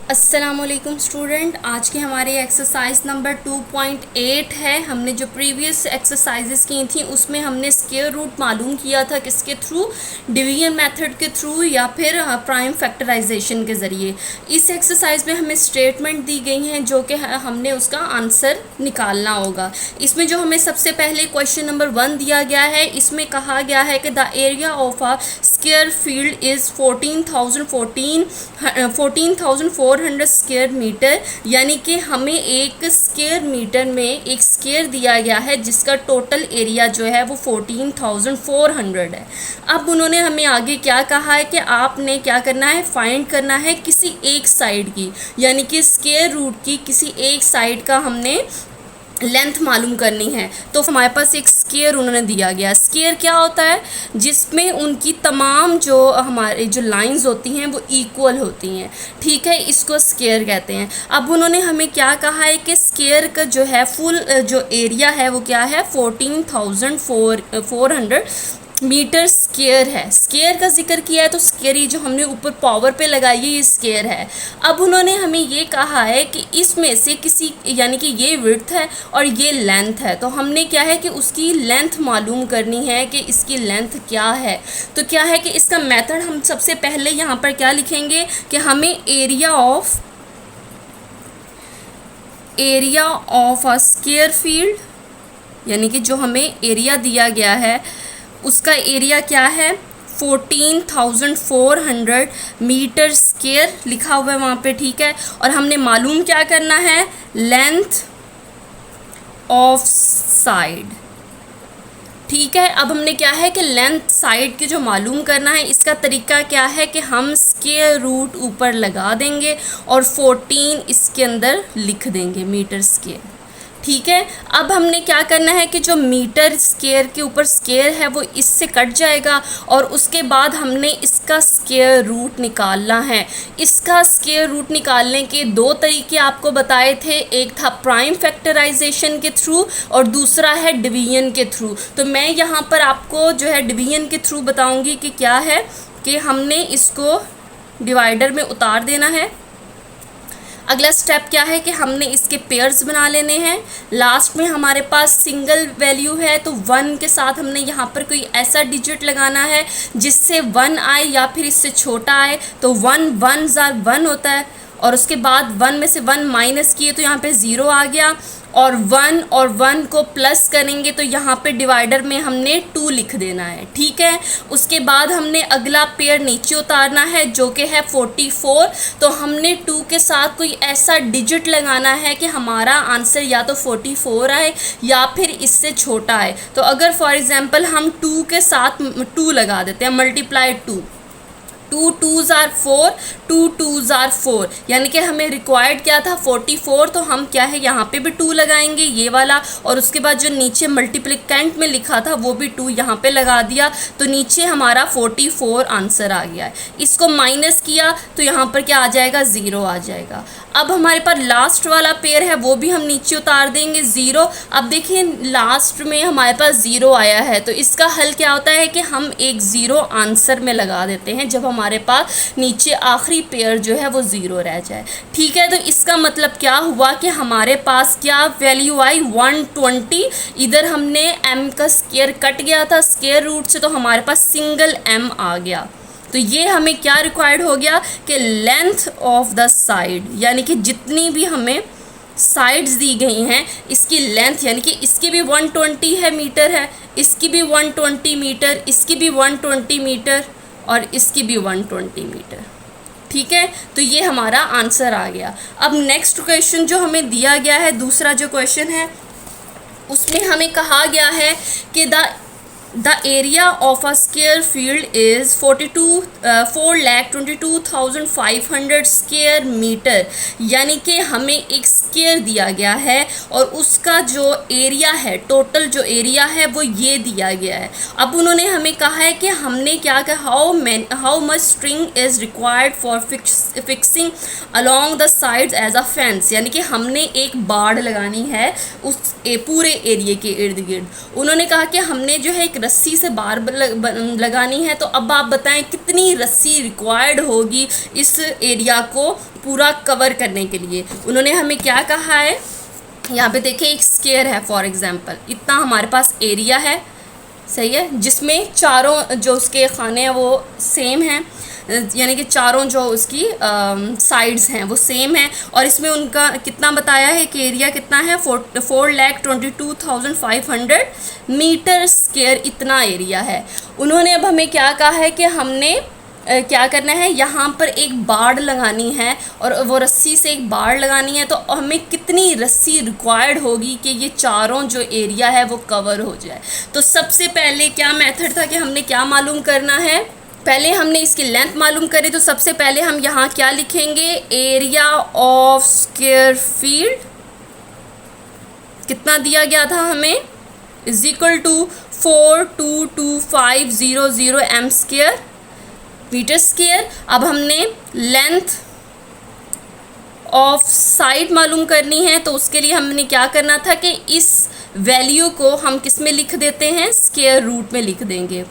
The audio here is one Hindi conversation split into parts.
अस्सलामुअलैकुम स्टूडेंट, आज के हमारे एक्सरसाइज नंबर 2.8 है। हमने जो प्रीवियस एक्सरसाइजेस की थी उसमें हमने स्क्वायर रूट मालूम किया था, किसके थ्रू? डिवीजन मेथड के थ्रू या फिर प्राइम फैक्टराइजेशन के ज़रिए। इस एक्सरसाइज में हमें स्टेटमेंट दी गई हैं जो कि हमने उसका आंसर निकालना होगा। इसमें जो हमें सबसे पहले क्वेश्चन नंबर 1 दिया गया है, इसमें कहा गया है कि the area of a square field is 14,400 square metre, यानी कि हमें एक स्क्वायर मीटर में एक स्क्वायर दिया गया है जिसका टोटल एरिया जो है वो 14,400 है। अब उन्होंने हमें आगे क्या कहा है कि आपने क्या करना है, फाइंड करना है किसी एक साइड की, यानी कि स्क्वायर रूट की किसी एक साइड का हमने लेंथ मालूम करनी है। तो हमारे पास एक स्क्वायर उन्होंने दिया गया। स्क्वायर क्या होता है? जिसमें उनकी तमाम जो हमारे जो लाइंस होती हैं वो इक्वल होती हैं, ठीक है, इसको स्क्वायर कहते हैं। अब उन्होंने हमें क्या कहा है कि स्क्वायर का जो है फुल जो एरिया है वो क्या है, 14,400 मीटर स्क्वायर है। स्क्वायर का जिक्र किया है तो स्क्वायर ये जो हमने ऊपर पावर पे लगाई है ये स्क्वायर है। अब उन्होंने हमें ये कहा है कि इसमें से किसी, यानी कि ये विड्थ है और ये लेंथ है, तो हमने क्या है कि उसकी लेंथ मालूम करनी है कि इसकी लेंथ क्या है। तो क्या है कि इसका मेथड हम सबसे पहले यहाँ पर क्या लिखेंगे कि हमें area of a square field, यानी कि जो हमें एरिया दिया गया है उसका एरिया क्या है, 14,400 मीटर स्क्वायर लिखा हुआ है वहाँ पे, ठीक है। और हमने मालूम क्या करना है, लेंथ ऑफ साइड, ठीक है। अब हमने क्या है कि लेंथ साइड की जो मालूम करना है, इसका तरीका क्या है कि हम स्क्वायर रूट ऊपर लगा देंगे और 14 इसके अंदर लिख देंगे, मीटर स्क्वायर, ठीक है। अब हमने क्या करना है कि जो मीटर स्क्वायर के ऊपर स्क्वायर है वो इससे कट जाएगा और उसके बाद हमने इसका स्क्वायर रूट निकालना है। इसका स्क्वायर रूट निकालने के दो तरीके आपको बताए थे, एक था प्राइम फैक्टराइजेशन के थ्रू और दूसरा है डिवीजन के थ्रू। तो मैं यहाँ पर आपको जो है डिवीजन के थ्रू बताऊँगी कि क्या है कि हमने इसको डिवाइडर में उतार देना है। अगला स्टेप क्या है कि हमने इसके पेयर्स बना लेने हैं। लास्ट में हमारे पास सिंगल वैल्यू है तो 1 के साथ हमने यहाँ पर कोई ऐसा डिजिट लगाना है जिससे 1 आए या फिर इससे छोटा आए। तो 1 1 होता है और उसके बाद 1 में से 1 माइनस किए तो यहाँ पे 0 आ गया और 1 को प्लस करेंगे तो यहाँ पे डिवाइडर में हमने 2 लिख देना है, ठीक है। उसके बाद हमने अगला पेयर नीचे उतारना है जो कि है 44। तो हमने 2 के साथ कोई ऐसा डिजिट लगाना है कि हमारा आंसर या तो 44 आए या फिर इससे छोटा आए। तो अगर फॉर एग्जांपल हम 2 के साथ 2 लगा देते हैं, मल्टीप्लाई 2 2 आर 4, 2 आर 4, यानी कि हमें रिक्वायर्ड क्या था 44, तो हम क्या है यहाँ पे भी 2 लगाएंगे ये वाला, और उसके बाद जो नीचे मल्टीप्लिकेंट में लिखा था वो भी 2 यहाँ पे लगा दिया, तो नीचे हमारा 44 आंसर आ गया है। इसको माइनस किया तो यहाँ पर क्या आ जाएगा, 0 आ जाएगा। अब हमारे पास लास्ट वाला पेयर है वो भी हम नीचे उतार देंगे 0। अब देखिए लास्ट में हमारे पास 0 आया है तो इसका हल क्या होता है कि हम एक 0 आंसर में लगा देते हैं जब हमारे पास नीचे आखिरी पेयर जो है वो 0 रह जाए, ठीक है। तो इसका मतलब क्या हुआ कि हमारे पास क्या वैल्यू आई, 120। इधर हमने m का स्क्वायर कट गया था स्क्वायर रूट से तो हमारे पास सिंगल m आ गया। तो ये हमें क्या रिक्वायर्ड हो गया कि लेंथ ऑफ द साइड, यानी कि जितनी भी हमें साइड्स दी गई हैं इसकी लेंथ, यानी कि इसकी भी 120 है मीटर है, इसकी भी 120 मीटर, इसकी भी 120 मीटर और इसकी भी 120 मीटर, ठीक है। तो ये हमारा आंसर आ गया। अब नेक्स्ट क्वेश्चन जो हमें दिया गया है, दूसरा जो क्वेश्चन है उसमें हमें कहा गया है कि the area of a square field is 4,22,500 square metre, यानी कि हमें एक स्क्वायर दिया गया है और उसका जो एरिया है, टोटल जो एरिया है वो ये दिया गया है। अब उन्होंने हमें कहा है कि हमने क्या कहा, how much string is required for fixing along the sides as a fence, यानी कि हमने एक बाड़ लगानी है उस पूरे एरिया के इर्द गिर्द। उन्होंने कहा कि हमने जो है एक रस्सी से बार लगानी है, तो अब आप बताएं कितनी रस्सी रिक्वायर्ड होगी इस एरिया को पूरा कवर करने के लिए उन्होंने हमें क्या कहा है, यहाँ पे देखिए एक स्क्वायर है फॉर एग्जांपल, इतना हमारे पास एरिया है, सही है, जिसमें चारों जो उसके खाने हैं वो सेम हैं, यानी कि चारों जो उसकी साइड्स हैं वो सेम हैं, और इसमें उनका कितना बताया है कि एरिया कितना है, 4,22,500 मीटर स्क्वायर, इतना एरिया है। उन्होंने अब हमें क्या कहा है कि हमने क्या करना है, यहाँ पर एक बाड़ लगानी है, और वो रस्सी से एक बाड़ लगानी है, तो हमें कितनी रस्सी रिक्वायर्ड होगी कि ये चारों जो एरिया है वो कवर हो जाए। तो सबसे पहले क्या मेथड था कि हमने क्या मालूम करना है, पहले हमने इसकी लेंथ मालूम करी, तो सबसे पहले हम यहाँ क्या लिखेंगे, एरिया ऑफ स्क्वायर फील्ड कितना दिया गया था हमें, is equal to 422,500 m square metre square. अब हमने लेंथ ऑफ साइड मालूम करनी है, तो उसके लिए हमने क्या करना था कि इस वैल्यू को हम किस में लिख देते हैं, स्क्वायर रूट में लिख देंगे,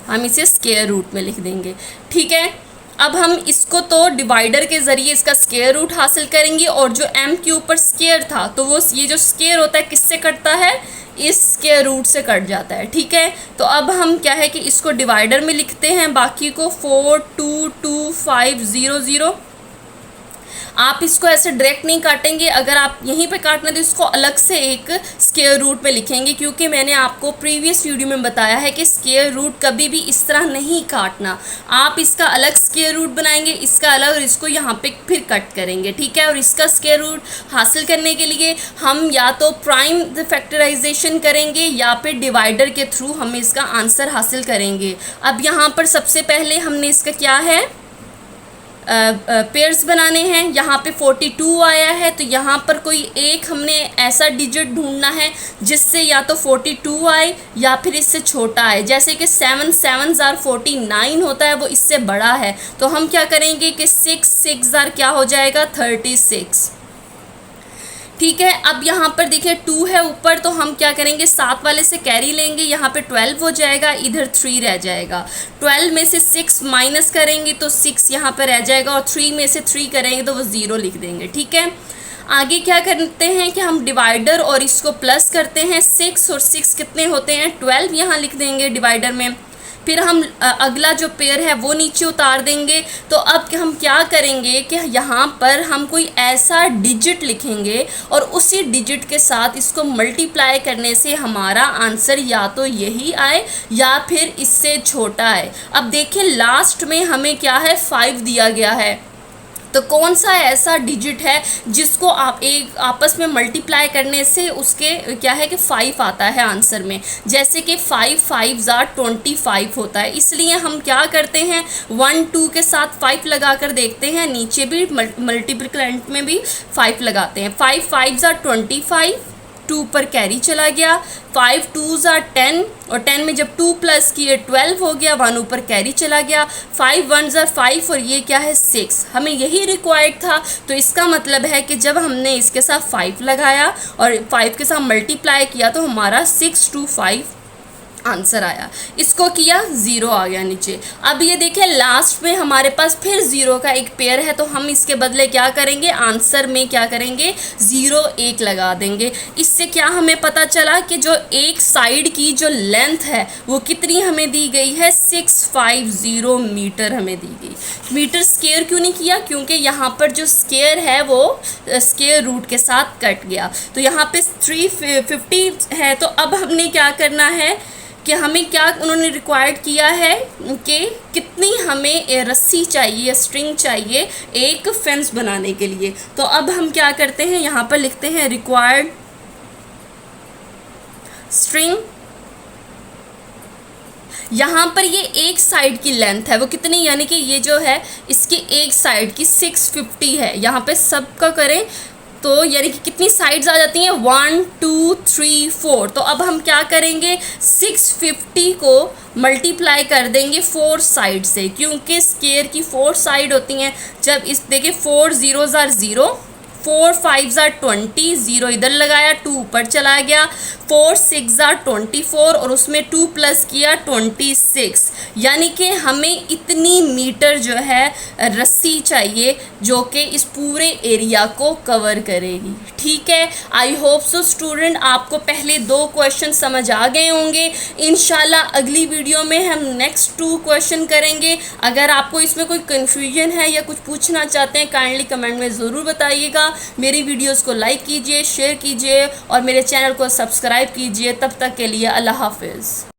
हम इसे स्क्वायर रूट में लिख देंगे, ठीक है। अब हम इसको तो डिवाइडर के ज़रिए इसका स्क्वायर रूट हासिल करेंगे, और जो m के ऊपर स्क्वायर था तो वो ये जो स्क्वायर होता है किससे कटता है, इस स्क्वायर रूट से कट जाता है, ठीक है। तो अब हम क्या है कि इसको डिवाइडर में लिखते हैं, बाकी को 422,500। आप इसको ऐसे डायरेक्ट नहीं काटेंगे, अगर आप यहीं पे काटना तो इसको अलग से एक स्क्वायर रूट में लिखेंगे, क्योंकि मैंने आपको प्रीवियस वीडियो में बताया है कि स्क्वायर रूट कभी भी इस तरह नहीं काटना, आप इसका अलग स्क्वायर रूट बनाएंगे, इसका अलग, और इसको यहाँ पे फिर कट करेंगे, ठीक है। और इसका स्क्वायर रूट हासिल करने के लिए हम या तो प्राइम फैक्टराइजेशन करेंगे या फिर डिवाइडर के थ्रू हम इसका आंसर हासिल करेंगे। अब यहाँ पर सबसे पहले हमने इसका क्या है, पेयर्स बनाने हैं। यहाँ पे 42 आया है, तो यहाँ पर कोई एक हमने ऐसा डिजिट ढूंढना है जिससे या तो 42 आए या फिर इससे छोटा आए, जैसे कि 7 7 49 होता है, वो इससे बड़ा है, तो हम क्या करेंगे कि 6 6 क्या हो जाएगा, 36, ठीक है। अब यहाँ पर देखिए 2 है ऊपर, तो हम क्या करेंगे, 7 वाले से कैरी लेंगे, यहाँ पे 12 हो जाएगा, इधर 3 रह जाएगा, 12 में से 6 माइनस करेंगे तो 6 यहाँ पर रह जाएगा, और 3 में से 3 करेंगे तो वो 0 लिख देंगे, ठीक है। आगे क्या करते हैं कि हम डिवाइडर और इसको प्लस करते हैं, 6 और 6 कितने होते हैं, 12 यहाँ लिख देंगे डिवाइडर में, फिर हम अगला जो पेयर है वो नीचे उतार देंगे। तो अब हम क्या करेंगे कि यहाँ पर हम कोई ऐसा डिजिट लिखेंगे और उसी डिजिट के साथ इसको मल्टीप्लाई करने से हमारा आंसर या तो यही आए या फिर इससे छोटा आए। अब देखिए लास्ट में हमें क्या है, 5 दिया गया है, तो कौन सा ऐसा डिजिट है जिसको आप एक आपस में मल्टीप्लाई करने से उसके क्या है कि 5 आता है आंसर में, जैसे कि 5 5 25 होता है। इसलिए हम क्या करते हैं, 1 2 के साथ 5 लगा कर देखते हैं, नीचे भी मल्टीप्लिकेंट में भी 5 लगाते हैं। 5 5 25, 2 पर कैरी चला गया, 5 2 10, और 10 में जब 2 प्लस किए 12 हो गया, 1 ऊपर कैरी चला गया, 5 1 5, और ये क्या है 6, हमें यही रिक्वायर्ड था। तो इसका मतलब है कि जब हमने इसके साथ 5 लगाया और 5 के साथ मल्टीप्लाई किया तो हमारा 625 आंसर आया, इसको किया 0 आ गया नीचे। अब ये देखिए लास्ट में हमारे पास फिर 0 का एक पेयर है, तो हम इसके बदले क्या करेंगे, आंसर में क्या करेंगे, 0 1 लगा देंगे। इससे क्या हमें पता चला कि जो एक साइड की जो लेंथ है वो कितनी हमें दी गई है, 650 मीटर हमें दी गई। मीटर स्क्वायर क्यों नहीं किया, क्योंकि यहाँ पर जो स्क्वायर है वो स्क्वायर रूट के साथ कट गया, तो यहाँ पे 350 है। तो अब हमने क्या करना है कि हमें क्या उन्होंने रिक्वायर्ड किया है कि कितनी हमें रस्सी चाहिए, स्ट्रिंग चाहिए एक फेंस बनाने के लिए। तो अब हम क्या करते हैं, यहाँ पर लिखते हैं रिक्वायर्ड स्ट्रिंग। यहाँ पर ये एक साइड की लेंथ है वो कितनी, यानी कि ये जो है इसकी एक साइड की 650 है। यहाँ पे सबका करें तो यानी कि कितनी साइड्स आ जाती हैं, 1 2 3 4। तो अब हम क्या करेंगे, 650 को मल्टीप्लाई कर देंगे 4 साइड से, क्योंकि स्क्वायर की 4 साइड होती हैं। जब इस देखिए 4 0 0, 4 5 ज़ा 20, 0 इधर लगाया, 2 ऊपर चला गया, 4 6 ज़ा 24 और उसमें 2 प्लस किया 26, यानी कि हमें इतनी मीटर जो है रस्सी चाहिए जो कि इस पूरे एरिया को कवर करेगी। ठीक है, आई होप सो स्टूडेंट आपको पहले 2 क्वेश्चन समझ आ गए होंगे। इंशाल्लाह अगली वीडियो में हम नेक्स्ट 2 क्वेश्चन करेंगे। अगर आपको इसमें कोई कन्फ्यूजन है या कुछ पूछना चाहते हैं काइंडली कमेंट में ज़रूर बताइएगा। मेरी वीडियोस को लाइक कीजिए, शेयर कीजिए और मेरे चैनल को सब्सक्राइब कीजिए। तब तक के लिए अल्लाह हाफिज़।